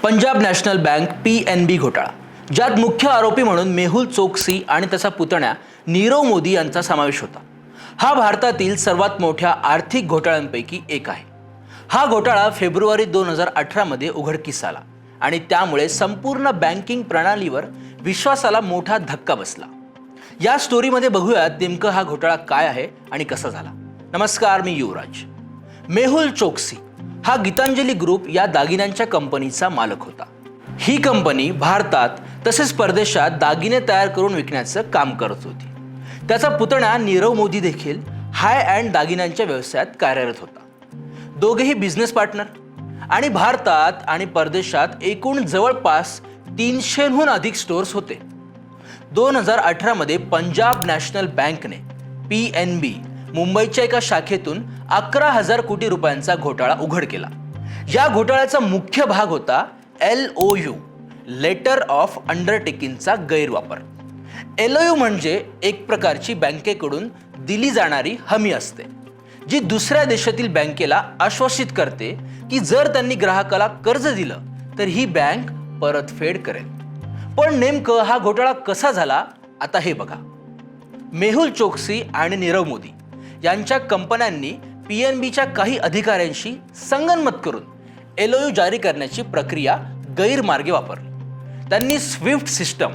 Punjab national bank PNB घोटाळा, ज्यात मुख्य आरोपी म्हणून मेहुल चोक्सी आणि त्याचा पुतण्या नीरव मोदी यांचा समावेश होता। हा भारतातील सर्वात मोठ्या आर्थिक घोटाळ्यांपैकी एक आहे। हा घोटाळा फेब्रुवारी 2018 मध्ये उघडकीस आला आणि त्यामुळे संपूर्ण बँकिंग प्रणालीवर विश्वासाला मोठा धक्का बसला। या स्टोरीमध्ये बघूयात नेमकं हा घोटाळा काय आहे आणि कसा झाला। नमस्कार, मी युवराज। मेहुल चोक्सी हा गीतांजली ग्रुप या दागिन्यांच्या कंपनीचा मालक होता। ही कंपनी भारतात तसेच परदेशात दागिने तयार करून विकण्याचं काम करत होती। त्याचा पुतण्या नीरव मोदी देखील हाय एंड दागिन्यांच्या व्यवसायात कार्यरत होता। दोघेही बिझनेस पार्टनर आणि भारतात आणि परदेशात एकूण जवळपास 300हून अधिक स्टोअर्स होते। 2018 मध्ये पंजाब नॅशनल बँकने PNB मुंबईच्या एका शाखेतून 11,000 कोटी रुपयांचा घोटाळा उघड केला। या घोटाळ्याचा मुख्य भाग होता LOU लेटर ऑफ अंडरटेकिंगचा गैरवापर। LOU म्हणजे एक प्रकारची बँकेकडून दिली जाणारी हमी असते, जी दुसऱ्या देशातील बँकेला आश्वासित करते की जर त्यांनी ग्राहकाला कर्ज दिलं तर ही बँक परतफेड करेल। पण नेमकं हा घोटाळा कसा झाला आता हे बघा। मेहुल चोक्सी आणि नीरव मोदी यांच्या कंपन्यांनी PNBच्या काही अधिकाऱ्यांशी संगनमत करून LOU जारी करण्याची प्रक्रिया गैरमार्गे वापरली। त्यांनी Swift system,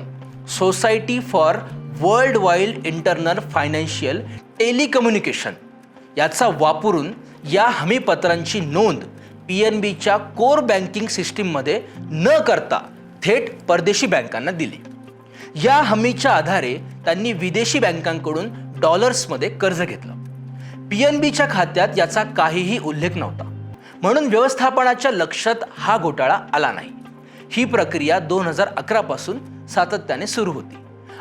society for world wide internal financial telecommunication याचा वापरून या हमीपत्रांची नोंद PNBच्या कोर बँकिंग सिस्टीममध्ये न करता थेट परदेशी बँकांना दिली। या हमीच्या आधारे त्यांनी विदेशी बँकांकडून डॉलर्समध्ये कर्ज घेतलं। PNBच्या खात्यात याचा काहीही उल्लेख नव्हता, म्हणून व्यवस्थापनाच्या लक्षात हा घोटाळा आला नाही। ही प्रक्रिया 2011 पासून सातत्याने सुरू होती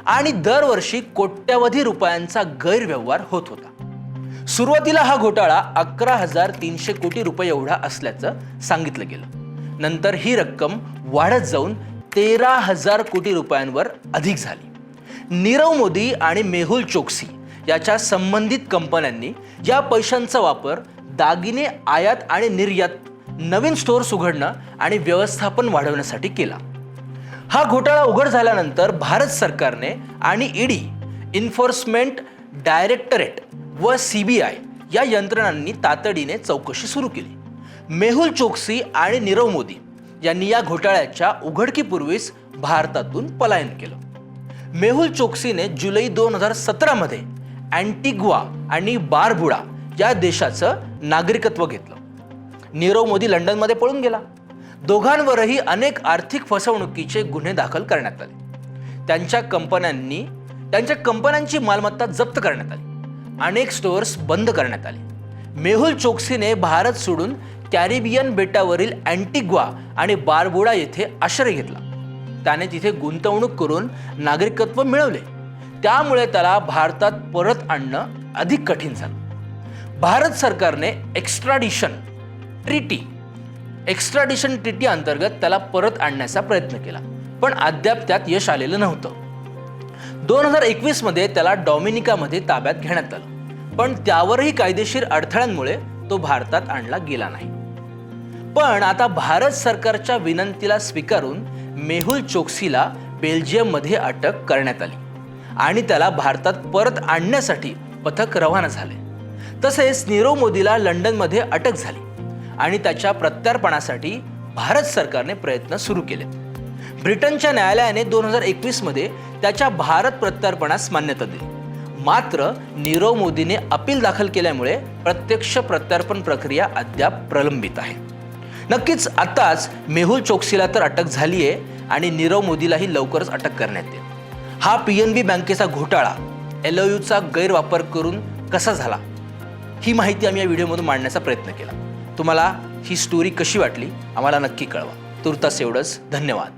आणि दरवर्षी कोट्यवधी रुपयांचा गैरव्यवहार होत होता। सुरुवातीला हा घोटाळा 11,300 कोटी रुपये एवढा असल्याचं सांगितलं गेलं। नंतर ही रक्कम वाढत जाऊन 13,000 कोटी रुपयांवर अधिक झाली। नीरव मोदी आणि मेहुल चोक्सी याच्या संबंधित कंपन्यांनी या पैशांचा वापर दागिने आयात आणि निर्यात, नवीन स्टोअर्स उघडणं आणि व्यवस्थापन वाढवण्यासाठी केला। हा घोटाळा उघड झाल्यानंतर भारत सरकारने आणि ED एन्फोर्समेंट डायरेक्टरेट व CBI या यंत्रणांनी तातडीने चौकशी सुरू केली। मेहुल चोक्सी आणि नीरव मोदी यांनी या घोटाळ्याच्या उघडकीपूर्वीच भारतातून पलायन केलं। मेहुल चोक्सीने जुलै 2017 मध्ये अँटिग्वा आणि बारबुडा या देशाचं नागरिकत्व घेतलं। नीरव मोदी लंडनमध्ये पळून गेला। दोघांवरही अनेक आर्थिक फसवणुकीचे गुन्हे दाखल करण्यात आले। त्यांच्या कंपन्यांची मालमत्ता जप्त करण्यात आली। अनेक स्टोअर्स बंद करण्यात आले। मेहुल चोक्सीने भारत सोडून कॅरिबियन बेटावरील अँटिग्वा आणि बारबुडा येथे आश्रय घेतला। त्याने तिथे गुंतवणूक करून नागरिकत्व मिळवले, त्यामुळे त्याला भारतात परत आणणं अधिक कठीण झालं। भारत सरकारने एक्स्ट्राडिशन ट्रीटी अंतर्गत त्याला परत आणण्याचा प्रयत्न केला, पण अद्याप त्यात यश आलेलं नव्हतं। 2021 मध्ये त्याला डॉमिनिकामध्ये ताब्यात घेण्यात आलं, पण त्यावरही कायदेशीर अडथळ्यांमुळे तो भारतात आणला गेला नाही। पण आता भारत सरकारच्या विनंतीला स्वीकारून मेहुल चोक्सीला बेल्जियममध्ये अटक करण्यात आली आणि त्याला भारतात परत आणण्यासाठी पथक रवाना झाले। तसेच नीरव मोदीला लंडनमध्ये अटक झाली आणि त्याच्या प्रत्यार्पणासाठी भारत सरकारने प्रयत्न सुरू केले। ब्रिटनच्या न्यायालयाने 2021 मध्ये त्याच्या भारत प्रत्यार्पणास मान्यता दिली। मात्र नीरव मोदीने अपील दाखल केल्यामुळे प्रत्यक्ष प्रत्यार्पण प्रक्रिया अद्याप प्रलंबित आहे। नक्कीच आताच मेहुल चोक्सीला तर अटक झाली आहे आणि नीरव मोदीलाही लवकरच अटक करण्यात येईल। हा PNB बँकेचा घोटाळा LOUचा गैरवापर करून कसा झाला, ही माहिती आम्ही या व्हिडिओमधून मांडण्याचा प्रयत्न केला। तुम्हाला ही स्टोरी कशी वाटली आम्हाला नक्की कळवा। तुर्तास एवढंच, धन्यवाद।